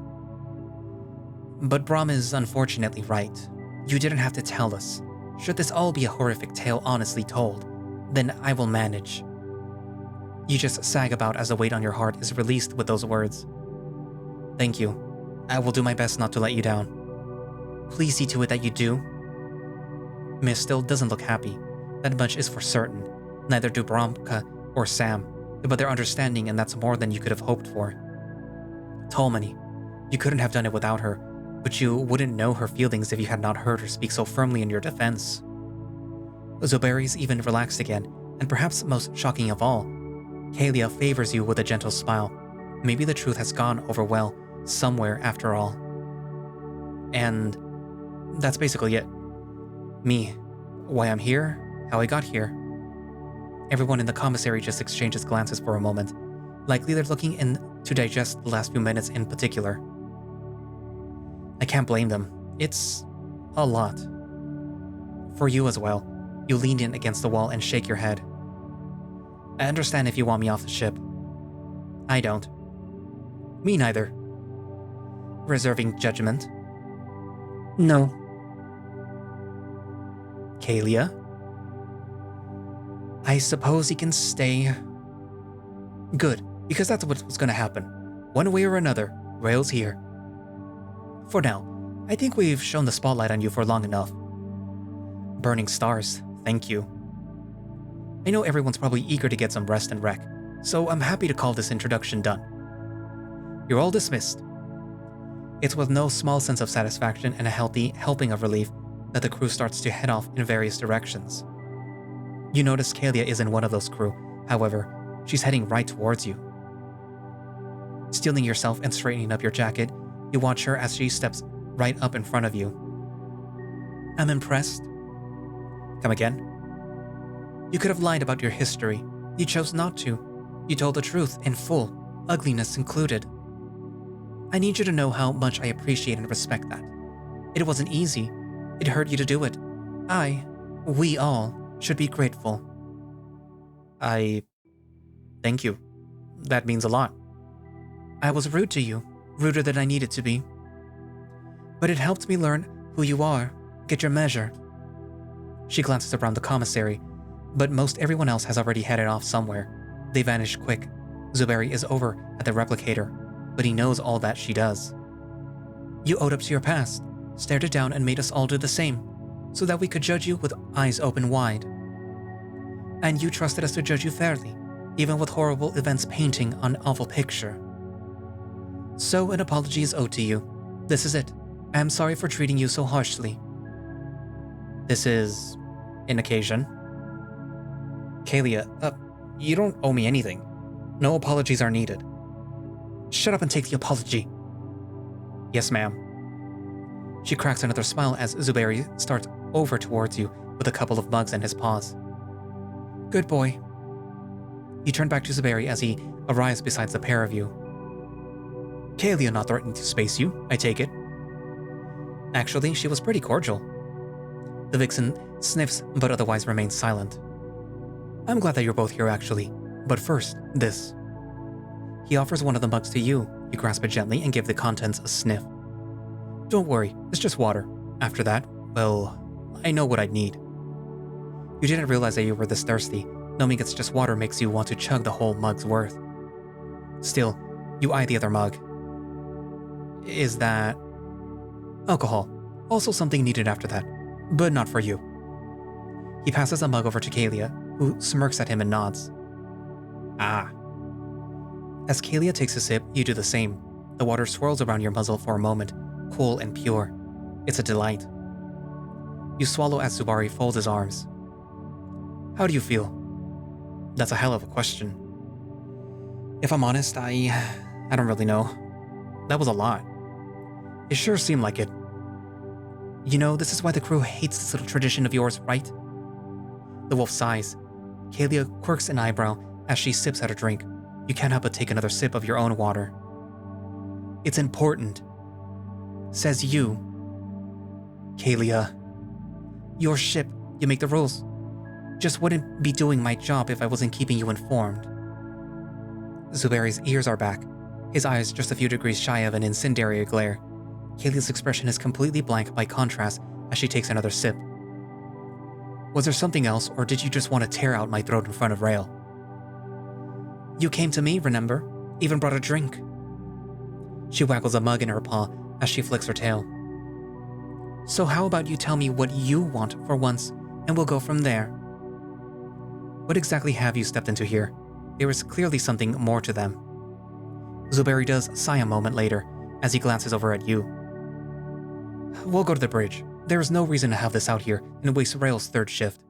[SPEAKER 1] But Brom is unfortunately right. You didn't have to tell us. Should this all be a horrific tale honestly told, then I will manage. You just sag about as the weight on your heart is released with those words. Thank you. I will do my best not to let you down. Please see to it that you do. Miss still doesn't look happy. That much is for certain. Neither do Bromka or Sam, but they're understanding, and that's more than you could have hoped for. Tolmany, you couldn't have done it without her, but you wouldn't know her feelings if you had not heard her speak so firmly in your defense. Zoberi's even relaxed again, and perhaps most shocking of all, Kalia favors you with a gentle smile. Maybe the truth has gone over well somewhere after all. And that's basically it. Me, why I'm here, how I got here. Everyone in the commissary just exchanges glances for a moment, likely they're looking in to digest the last few minutes in particular. I can't blame them. It's a lot. For you as well, you lean in against the wall and shake your head. I understand if you want me off the ship. I don't. Me neither. Reserving judgment.
[SPEAKER 2] No.
[SPEAKER 1] Kalia? I suppose he can stay. Good, because that's what's gonna happen. One way or another, Rael's here. For now, I think we've shown the spotlight on you for long enough. Burning stars, thank you. I know everyone's probably eager to get some rest and rec, so I'm happy to call this introduction done. You're all dismissed. It's with no small sense of satisfaction and a healthy helping of relief that the crew starts to head off in various directions. You notice Kalia isn't one of those crew, however, she's heading right towards you. Steeling yourself and straightening up your jacket, you watch her as she steps right up in front of you. I'm impressed. Come again? You could have lied about your history. You chose not to. You told the truth in full, ugliness included. I need you to know how much I appreciate and respect that. It wasn't easy. It hurt you to do it. We all, should be grateful. Thank you. That means a lot. I was rude to you, ruder than I needed to be. But it helped me learn who you are, get your measure. She glances around the commissary, but most everyone else has already headed off somewhere. They vanish quick. Zuberi is over at the replicator, but he knows all that she does. You owed up to your past, stared it down and made us all do the same, so that we could judge you with eyes open wide. And you trusted us to judge you fairly, even with horrible events painting an awful picture. So an apology is owed to you. This is it. I am sorry for treating you so harshly. This is an occasion. Kalia, you don't owe me anything. No apologies are needed. Shut up and take the apology. Yes, ma'am. She cracks another smile as Zuberi starts over towards you with a couple of mugs in his paws. Good boy. You turn back to Zuberi as he arrives beside the pair of you. Kalia not threatening to space you, I take it. Actually, she was pretty cordial. The vixen sniffs but otherwise remains silent. I'm glad that you're both here actually, but first, this. He offers one of the mugs to you. You grasp it gently and give the contents a sniff. Don't worry, it's just water. After that, well, I know what I'd need. You didn't realize that you were this thirsty. Knowing it's just water makes you want to chug the whole mug's worth. Still, you eye the other mug. Is that... alcohol. Also something needed after that, but not for you. He passes a mug over to Kalia, who smirks at him and nods. Ah. As Kalia takes a sip, you do the same. The water swirls around your muzzle for a moment, cool and pure. It's a delight. You swallow as Zubari folds his arms. How do you feel? That's a hell of a question. If I'm honest, I don't really know. That was a lot. It sure seemed like it. You know, this is why the crew hates this little tradition of yours, right? The wolf sighs. Kalia quirks an eyebrow as she sips at her drink. You can't help but take another sip of your own water. It's important. Says you. Kalia. Your ship, you make the rules. Just wouldn't be doing my job if I wasn't keeping you informed. Zuberi's ears are back, his eyes just a few degrees shy of an incendiary glare. Kalia's expression is completely blank by contrast as she takes another sip. Was there something else, or did you just want to tear out my throat in front of Rael? You came to me, remember? Even brought a drink. She waggles a mug in her paw as she flicks her tail. So how about you tell me what you want for once, and we'll go from there. What exactly have you stepped into here? There is clearly something more to them. Zuberi does sigh a moment later as he glances over at you. We'll go to the bridge. There is no reason to have this out here and waste Rael's third shift.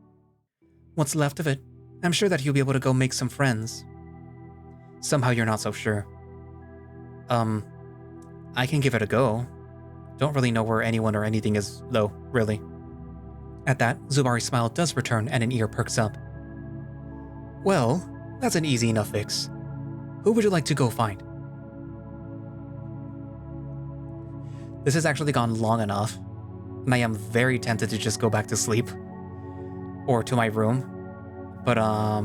[SPEAKER 1] What's left of it? I'm sure that you'll be able to go make some friends. Somehow you're not so sure. I can give it a go. Don't really know where anyone or anything is, though, really. At that, Zubari's smile does return and an ear perks up. Well, that's an easy enough fix. Who would you like to go find? This has actually gone long enough, and I am very tempted to just go back to sleep. Or to my room. But, I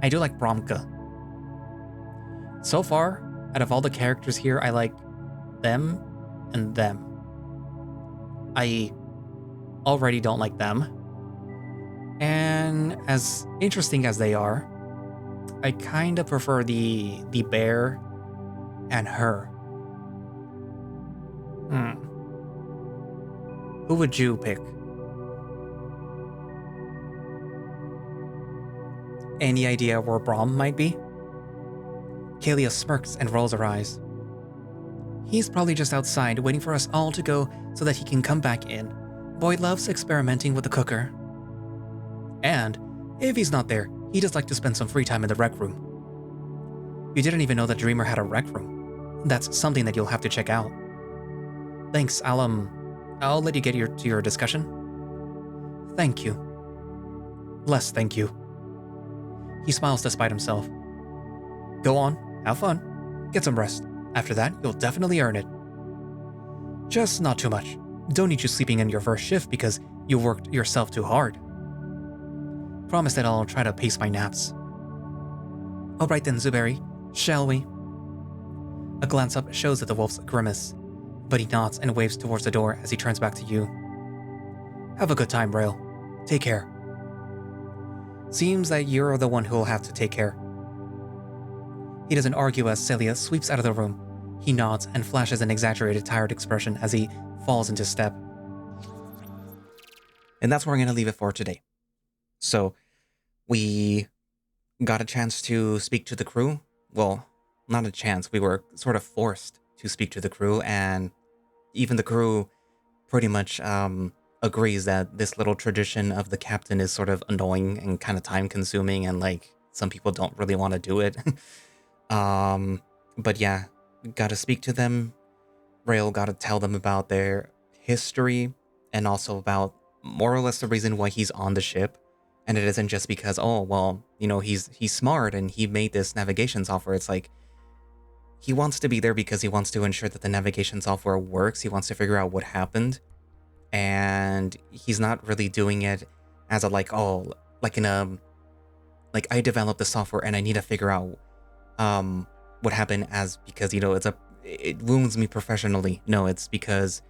[SPEAKER 1] do like Bromka. So far, out of all the characters here, I like them and them. I already don't like them. And as interesting as they are, I kind of prefer the bear and her. Who would you pick? Any idea where Brom might be? Kalia smirks and rolls her eyes. He's probably just outside waiting for us all to go so that he can come back in. Boy loves experimenting with the cooker. And if he's not there, he does like to spend some free time in the rec room. You didn't even know that Dreamer had a rec room. That's something that you'll have to check out. Thanks, I'll let you get to your discussion. Thank you. Less thank you. He smiles despite himself. Go on, have fun, get some rest. After that, you'll definitely earn it. Just not too much. Don't need you sleeping in your first shift because you worked yourself too hard. Promise that I'll try to pace my naps. Alright then, Zuberi, shall we? A glance up shows that the wolf's grimace, but he nods and waves towards the door as he turns back to you. Have a good time, Rael. Take care. Seems that you're the one who'll have to take care. He doesn't argue as Celia sweeps out of the room, He nods and flashes an exaggerated, tired expression as he falls into step. And that's where I'm going to leave it for today. So, we got a chance to speak to the crew. Well, not a chance. We were sort of forced to speak to the crew, and even the crew pretty much agrees that this little tradition of the captain is sort of annoying and kind of time consuming, and like some people don't really want to do it. But yeah, got to speak to them. Rael got to tell them about their history and also about more or less the reason why he's on the ship. And it isn't just because, oh, well, you know, he's smart and he made this navigation software. It's like he wants to be there because he wants to ensure that the navigation software works. He wants to figure out what happened. And he's not really doing it as a like, oh, like in a, like I developed the software and I need to figure out what happened as because, you know, it wounds me professionally. No, it's because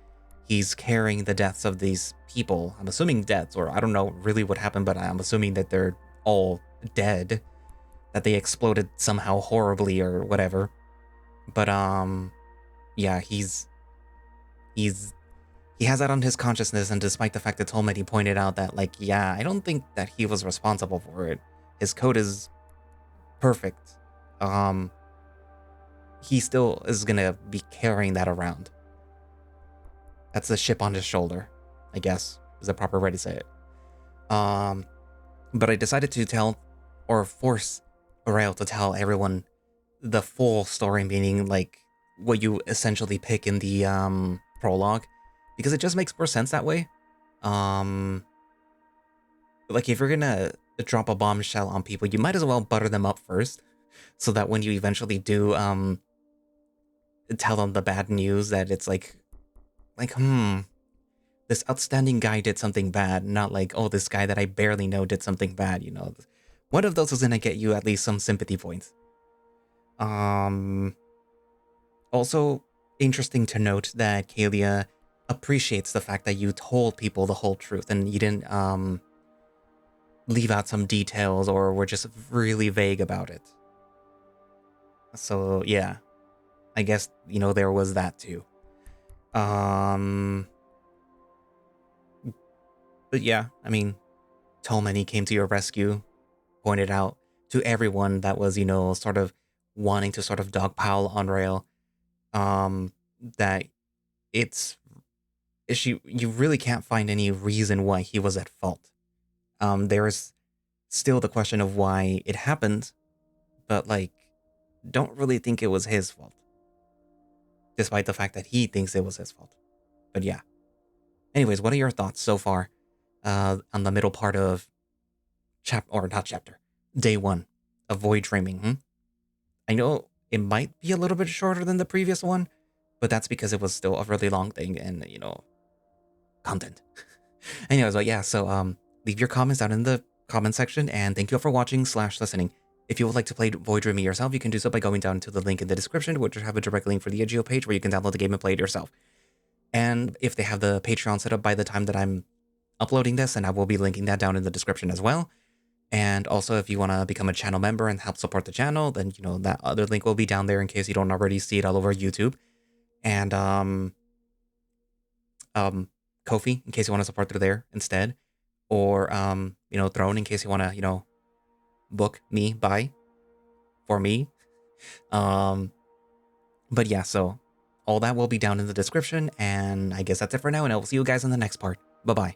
[SPEAKER 1] he's carrying the deaths of these people. I'm assuming deaths, or I don't know really what happened, but I'm assuming that they're all dead, that they exploded somehow horribly or whatever. But yeah, he has that on his consciousness, and despite the fact that Tolmedi pointed out that, like, yeah, I don't think that he was responsible for it. His code is perfect. He still is gonna be carrying that around. That's the chip on his shoulder, I guess, is the proper way to say it. But I decided to tell, or force Rael to tell everyone the full story, meaning like what you essentially pick in the prologue, because it just makes more sense that way. Like if you're gonna drop a bombshell on people, you might as well butter them up first, so that when you eventually do tell them the bad news, that it's like this outstanding guy did something bad, not like, oh, this guy that I barely know did something bad, you know. One of those is gonna get you at least some sympathy points. Also interesting to note that Kalia appreciates the fact that you told people the whole truth and you didn't leave out some details or were just really vague about it. So yeah, I guess, you know, there was that too. But yeah, I mean, Tolmeni came to your rescue, pointed out to everyone that was, you know, sort of wanting to sort of dogpile on Rael, that you really can't find any reason why he was at fault. There is still the question of why it happened, but like, don't really think it was his fault, despite the fact that he thinks it was his fault. But yeah. Anyways, what are your thoughts so far on the middle part of day 1 of Void Dreaming? I know it might be a little bit shorter than the previous one, but that's because it was still a really long thing and, you know, content. Anyways, but yeah, so leave your comments down in the comment section, and thank you all for watching / listening. If you would like to play Void Dreaming yourself, you can do so by going down to the link in the description, which will have a direct link for the Agio page where you can download the game and play it yourself. And if they have the Patreon set up by the time that I'm uploading this, and I will be linking that down in the description as well. And also, if you want to become a channel member and help support the channel, then, you know, that other link will be down there in case you don't already see it all over YouTube. And Ko-fi, in case you want to support through there instead. Or, you know, Throne, in case you want to, you know, book me, buy for me. But yeah, so all that will be down in the description, and I guess that's it for now, and I will see you guys in the next part. Bye-bye.